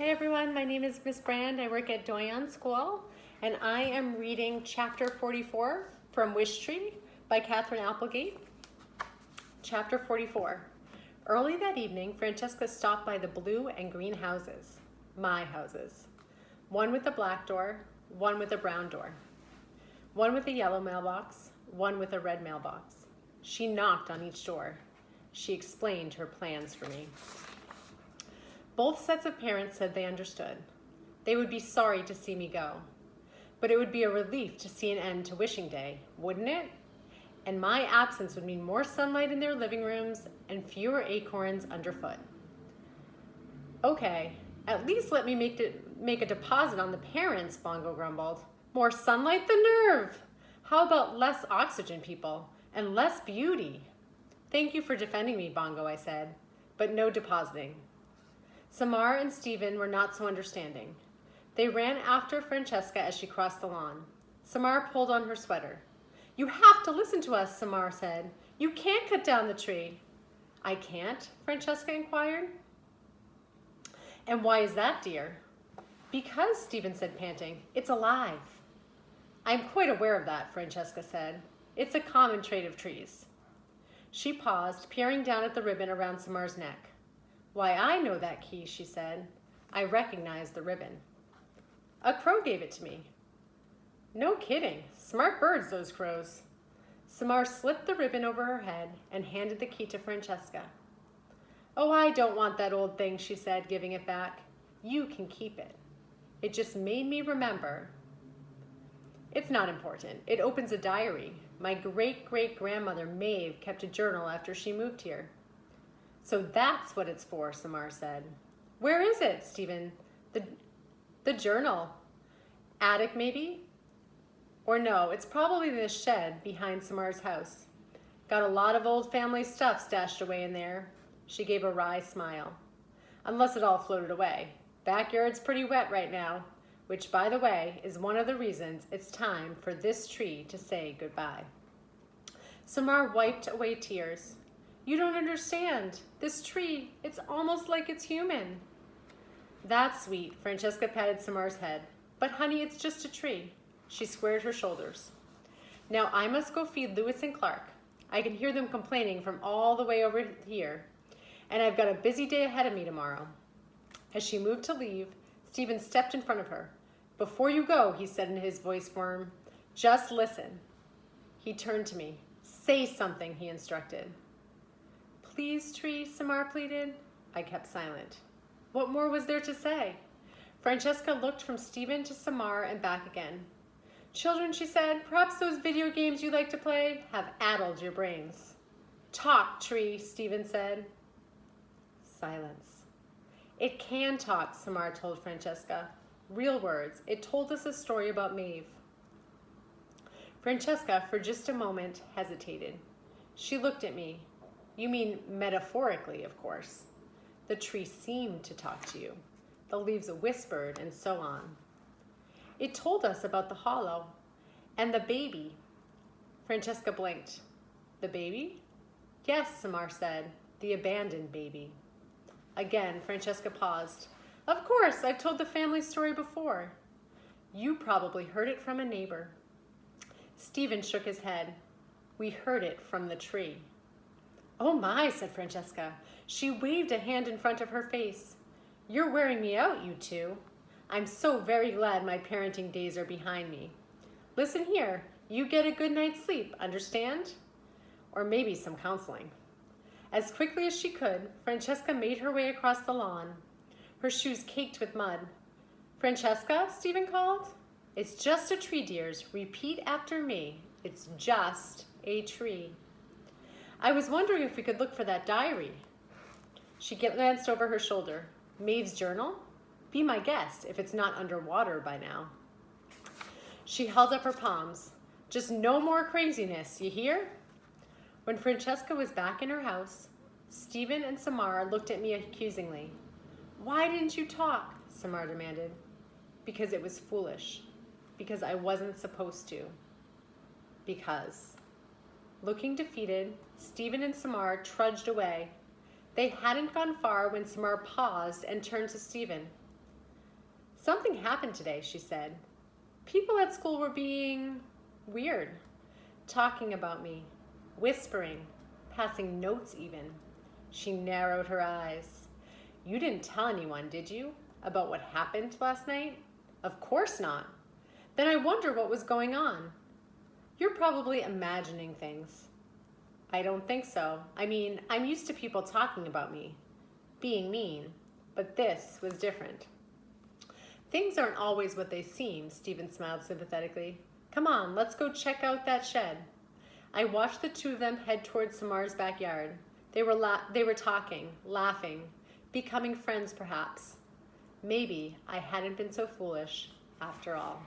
Hey everyone, my name is Miss Brand. I work at Doyon School, and I am reading Chapter 44 from Wishtree by Catherine Applegate. Chapter 44. Early that evening, Francesca stopped by the blue and green houses, my houses. One with a black door, one with a brown door. One with a yellow mailbox, one with a red mailbox. She knocked on each door. She explained her plans for me. Both sets of parents said they understood. They would be sorry to see me go. But it would be a relief to see an end to wishing day, wouldn't it? And my absence would mean more sunlight in their living rooms and fewer acorns underfoot. Okay, at least let me make a deposit on the parents, Bongo grumbled. More sunlight? The nerve! How about less oxygen, people, and less beauty? Thank you for defending me, Bongo, I said, but no depositing. Samar and Stephen were not so understanding. They ran after Francesca as she crossed the lawn. Samar pulled on her sweater. You have to listen to us, Samar said. You can't cut down the tree. I can't? Francesca inquired. And why is that, dear? Because, Stephen said, panting, it's alive. I'm quite aware of that, Francesca said. It's a common trait of trees. She paused, peering down at the ribbon around Samar's neck. Why, I know that key, she said. I recognize the ribbon. A crow gave it to me. No kidding. Smart birds, those crows. Samar slipped the ribbon over her head and handed the key to Francesca. Oh, I don't want that old thing, she said, giving it back. You can keep it. It just made me remember. It's not important. It opens a diary. My great-great-grandmother, Maeve, kept a journal after she moved here. So that's what it's for, Samar said. Where is it, Stephen? The journal. Attic, maybe? Or no, it's probably in the shed behind Samar's house. Got a lot of old family stuff stashed away in there. She gave a wry smile. Unless it all floated away. Backyard's pretty wet right now, which, by the way, is one of the reasons it's time for this tree to say goodbye. Samar wiped away tears. You don't understand. This tree, it's almost like it's human. That's sweet, Francesca patted Samar's head. But honey, it's just a tree. She squared her shoulders. Now I must go feed Lewis and Clark. I can hear them complaining from all the way over here. And I've got a busy day ahead of me tomorrow. As she moved to leave, Stephen stepped in front of her. Before you go, he said in his voice firm, just listen. He turned to me. Say something, he instructed. Please, tree, Samar pleaded. I kept silent. What more was there to say? Francesca looked from Stephen to Samar and back again. Children, she said, perhaps those video games you like to play have addled your brains. Talk, tree, Stephen said. Silence. It can talk, Samar told Francesca. Real words. It told us a story about Maeve. Francesca, for just a moment, hesitated. She looked at me. You mean metaphorically, of course. The tree seemed to talk to you. The leaves whispered and so on. It told us about the hollow and the baby. Francesca blinked. The baby? Yes, Samar said. The abandoned baby. Again, Francesca paused. Of course, I've told the family story before. You probably heard it from a neighbor. Stephen shook his head. We heard it from the tree. Oh my, said Francesca. She waved a hand in front of her face. You're wearing me out, you two. I'm so very glad my parenting days are behind me. Listen here, you get a good night's sleep, understand? Or maybe some counseling. As quickly as she could, Francesca made her way across the lawn. Her shoes caked with mud. Francesca, Stephen called. It's just a tree, dears. Repeat after me. It's just a tree. I was wondering if we could look for that diary. She glanced over her shoulder. Maeve's journal? Be my guest if it's not underwater by now. She held up her palms. Just no more craziness, you hear? When Francesca was back in her house, Stephen and Samar looked at me accusingly. Why didn't you talk? Samar demanded. Because it was foolish. Because I wasn't supposed to. Because. Looking defeated, Stephen and Samar trudged away. They hadn't gone far when Samar paused and turned to Stephen. Something happened today, she said. People at school were being weird, talking about me, whispering, passing notes even. She narrowed her eyes. You didn't tell anyone, did you, about what happened last night? Of course not. Then I wonder what was going on. You're probably imagining things. I don't think so. I mean, I'm used to people talking about me, being mean, but this was different. Things aren't always what they seem, Stephen smiled sympathetically. Come on, let's go check out that shed. I watched the two of them head towards Samar's backyard. They were talking, laughing, becoming friends perhaps. Maybe I hadn't been so foolish after all.